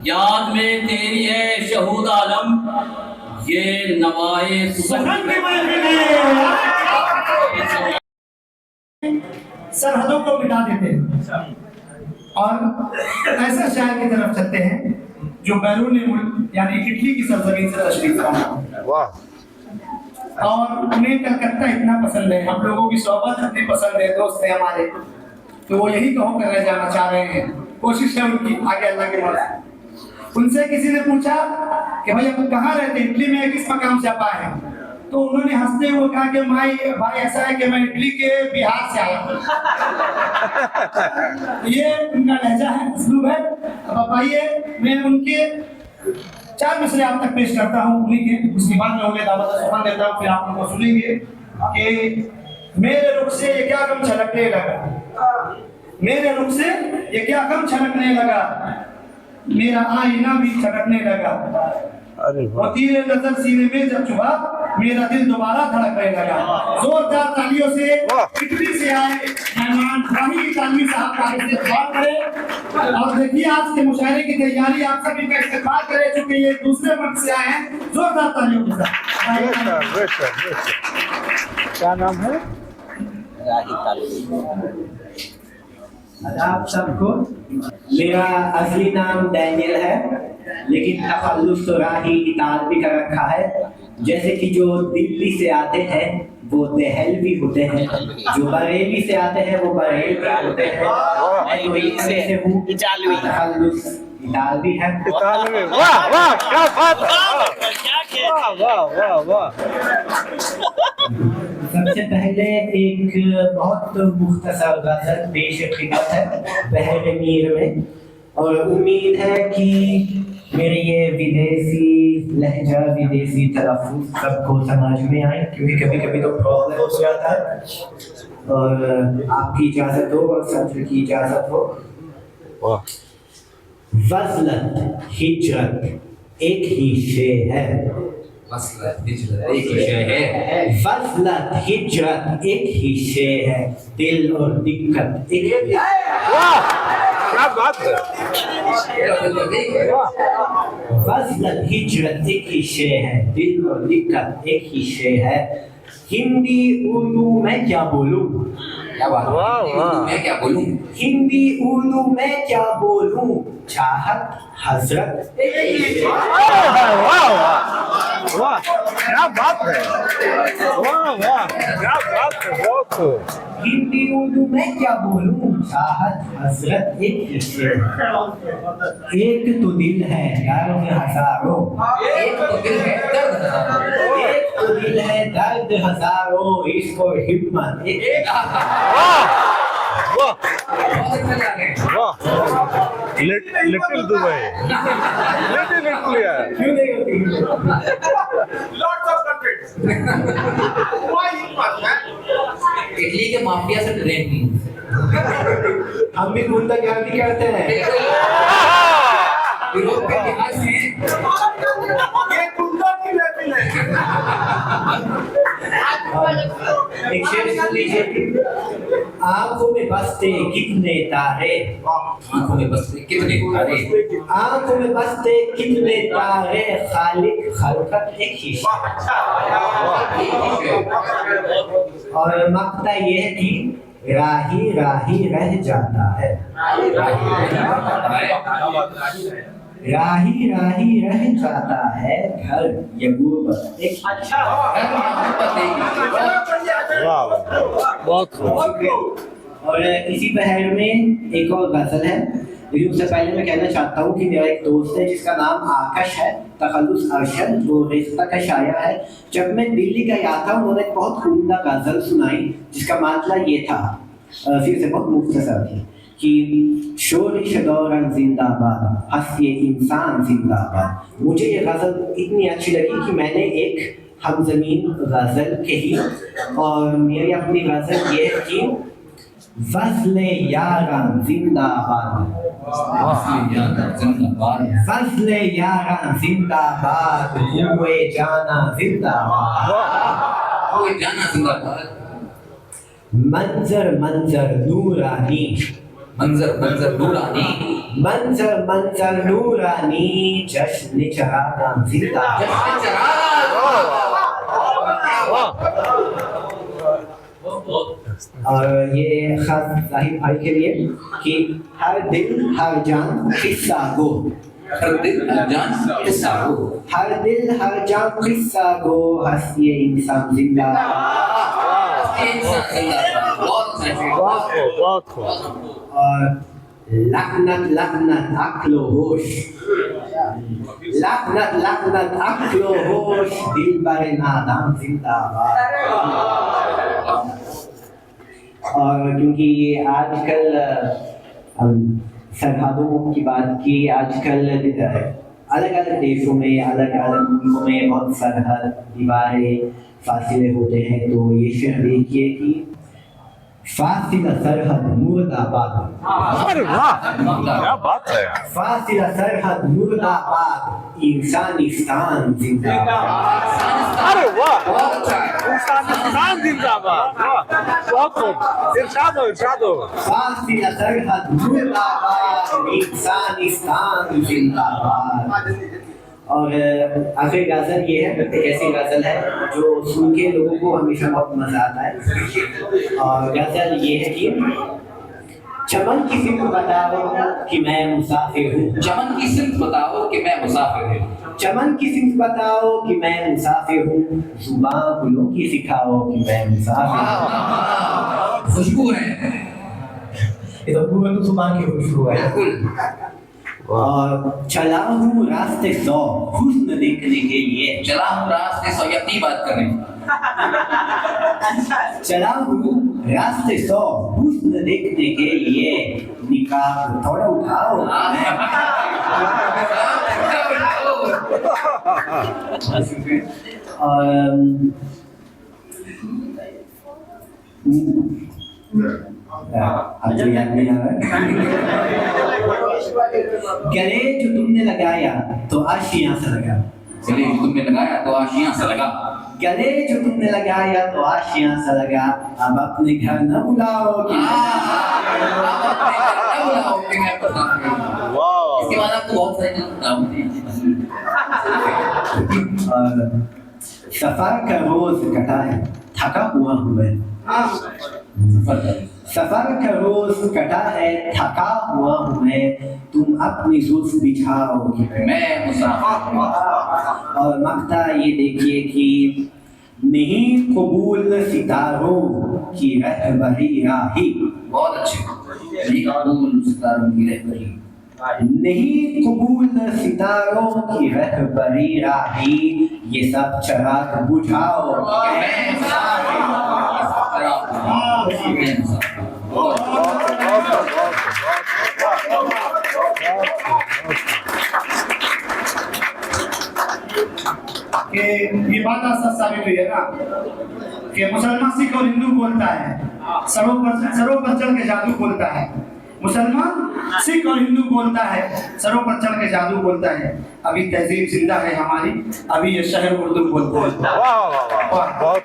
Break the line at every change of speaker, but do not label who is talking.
याद में तेरी है शहूद आलम, ये नवाए
सरहदों को मिटा देते हैं और ऐसा शहर की तरफ चलते हैं जो बैरून मुल्क यानी इटली की सरजमीन से तशरीफ लाया। वाह। और उन्हें कलकत्ता इतना पसंद है, हम लोगों की सोहबत इतनी पसंद है, दोस्त है हमारे, तो वो यही कहो कर रह जाना चाह रहे हैं। कोशिश है उनकी, आगे अल्लाह के मर्ज़ी। उनसे किसी ने पूछा कि भाई आप कहाँ रहते हैं, इटली में किस मकाम से आप आए हैं? तो उन्होंने हंसते हुए कहा कि भाई ऐसा है कि मैं इटली के बिहार से आया हूँ। ये उनका लहजा है, उसलूब है। अब आप आइए, मैं उनके 4 मिसरे आप तक पेश करता हूँ उन्हीं के, उसके बाद मैं उन्हें दावत सुमन देता हूँ, फिर आप उनको सुनेंगे कि मेरे रुख से ये क्या गम छलकने लगा, मेरे रुख से ये क्या गम छलकने लगा, मेरा आईना भी छटकने लगा, और तीर नजर सीने में जब चुभा मेरा दिल दोबारा धड़कने लगा। जोरदार तालियों से इटली से आए मेहमान राही इतालवी साहब का इस्तेमाल करें और देखिए आज के मुशायरे की तैयारी आप सभी का इस्तेमाल करें, चूंकि ये दूसरे मुल्क से आए हैं। जोरदार तालियों के साथ।
क्या नाम है?
राही इतालवी।
आदाब सबको। मेरा असली नाम डैनियल है, लेकिन तखल्लुस तो राही इतालवी का रखा है। जैसे कि जो दिल्ली से आते हैं वो दहलवी होते हैं, जो बरेली से आते हैं वो बरेलवी होते हैं। मैं तो इटली से हूँ, तखल्लुस इतालवी है।
इतालवी। वाह वाह, क्या बात है, वाह वाह वाह वाह।
सबसे पहले एक बहुत मुख्तसर गज़ल पेश खिदमत है बहर मीर में, और उम्मीद है कि मेरे ये विदेशी लहजा, विदेशी तलफ़्फ़ुज़ सबको समझ में आए, क्योंकि कभी कभी तो प्रॉब्लम हो जाता है। और आपकी इजाज़त हो और सत्र की इजाज़त हो। वज़लत हिजरत एक ही शे है,
वज़लत हिजरत एक ही शे है,
वज़लत हिजरत एक ही शे है, दिल और दिक्कत एक ही।
क्या बात है,
वज़लत हिजरत एक ही शे है, दिल और दिक्कत एक ही शे है। हिंदी उर्दू मैं क्या बोलूं,
क्या बात है,
वाह, वाह।
मैं क्या बोलूं,
हिंदी उर्दू मैं क्या बोलूं, चाहत हजरत
वाह वाह वाह, क्या बात है, वाह वाह, क्या बात है, बहुत खूब।
हिंदी उर्दू मैं क्या बोलूं, चाहत हजरत एक ही शे है। एक तो दिल है दर्द हजारों,
एक तो दिल है दर्द हजारों,
एक तो दिल है दर्द हजारों, इसको हिम्मत एक।
वाह वाह
बहुत अच्छा लगा है।
वाह, लिटिल दुबई, लिटिल इटली है।
क्यों नहीं होती?
इटली के माफिया से डरे नहीं,
हम भी गुंडागर्दी करते हैं।
यूरोप के इतिहास में
एक शेर सुन लीजिए। आंखों में बसते कितने तारे,
आंखों में बसते कितने तारे,
आंखों में बसते कितने तारे, खालिक खलकत एक ही। और मकता ये है कि राही राही रह जाता है, राही राही रह जाता है, घर ये गुर्बत एक।
वाह बहुत खूब।
और इसी बहर में एक और गजल है, लेकिन उससे पहले मैं कहना चाहता हूँ कि मेरा एक दोस्त है जिसका नाम आकाश है, तखल्लुस अरशद, वो रिश्ता का शायर है। जब मैं दिल्ली गया था उन्होंने एक बहुत उम्दा गजल सुनाई जिसका मामला ये था, फिर से बहुत मुख्तसर थी कि शोरिश दौरान जिंदाबाद, हंसिए इंसान जिंदाबाद। मुझे ये गजल इतनी अच्छी लगी कि मैंने एक हमजमीन गजल कही, और मेरी अपनी गजल ये है कि वज़्ले यारां जिंदाबाद, फजले यारा जिंदाबाद, हुए जाना जिंदाबाद,
हुए जाना जिंदाबाद।
मंजर मंजर नूरानी,
मंजर मंजर नूरानी,
मंजर मंजर नूरानी, जश्न चराना जिंदा।
जश्न चराना।
और ये खास जाहिर भाई के लिए कि हर दिल हर जान किस्सा गो,
हर दिल हर जान किस्सा गो,
हर दिल हर जान किस्सा गो, हंसिए इंसान जिंदा।
बहुत खूब।
और लखनत लखनत अक्लो होश, लखनत लखनत अक्लो होश, दिल बरे नादान जिंदाबाद। और क्योंकि आजकल सरहदों की बात की, आजकल अलग अलग देशों में अलग अलग मुल्कों में बहुत सरहद दीवारें फासिले होते हैं। तो ये शेर देखिए कि फासिला सरहद मुर्दाबाद,
अरे वाह, क्या बात है।
फासिला सरहद मुर्दाबाद, इंसानिस्तान जिंदाबाद।
अरे वाह,
बहुत अच्छा है।
इंसानिस्तान जिंदाबाद। वाह, बहुत खूब। इरशाद हो, इरशाद हो।
फासिला सरहद मुर्दाबाद, इंसानिस्तान जिंदाबाद। और आखिरी गजल ये है, एक ऐसी गजल है जो सुन के लोगों को हमेशा बहुत मजा आता है। और गजल ये है कि चमन की सिमत बताओ कि मैं मुसाफिर हूँ,
चमन की सिमत बताओ कि मैं मुसाफिर हूँ,
चमन की सिमत बताओ कि मैं मुसाफिर हूँ, जुबां गुलों की सिखाओ कि मैं मुसाफिर हूँ।
खुशबू है,
ये तो पूरा तो जुबान की खुशबू है।
बिल्कुल।
और चला हूँ रास्ते सौ हुस्न देखने के लिए,
चला हूँ रास्ते सौ, ये अपनी बात कर रहे हैं।
चला हूँ रास्ते सौ हुस्न देखने के लिए, निकाह थोड़ा उठाओ। अब तो याद नहीं आ रहा। गले जो तुमने लगाया तो आशियां से लगा,
गले जो तुमने लगाया तो आशियां से लगा,
गले जो तुमने लगाया तो आशियां से लगा, अब अपने घर न बुलाओ कि
इसके बाद आपको बहुत सारे
सफर का रोज कटा है, थका हुआ हूँ मैं, सफर का रोज कटा है, थका हुआ हूँ मैं, तुम अपनी जुल्फ बिछाओ कि
मैं मुसाफिर हूँ।
और मक्ता ये देखिए कि नहीं कबूल सितारों की रहबरी राही,
बहुत अच्छे। नहीं कबूल सितारों की रहबरी,
नहीं कबूल सितारों की रहबरी राही, ये सब चराग बुझाओ
मैं मुसाफिर हूँ। मैं मुसाफिर हूँ।
कि ये बात सच साबित हुई है ना कि मुसलमान सिख और हिंदू बोलता है, सरों पर चढ़ के जादू बोलता है। मुसलमान सिख और हिंदू बोलता है, सरों पर चढ़ के जादू बोलता है। अभी तहजीब जिंदा है हमारी, अभी ये शहर उर्दू बोलता है।
वाह वाह वाह, बहुत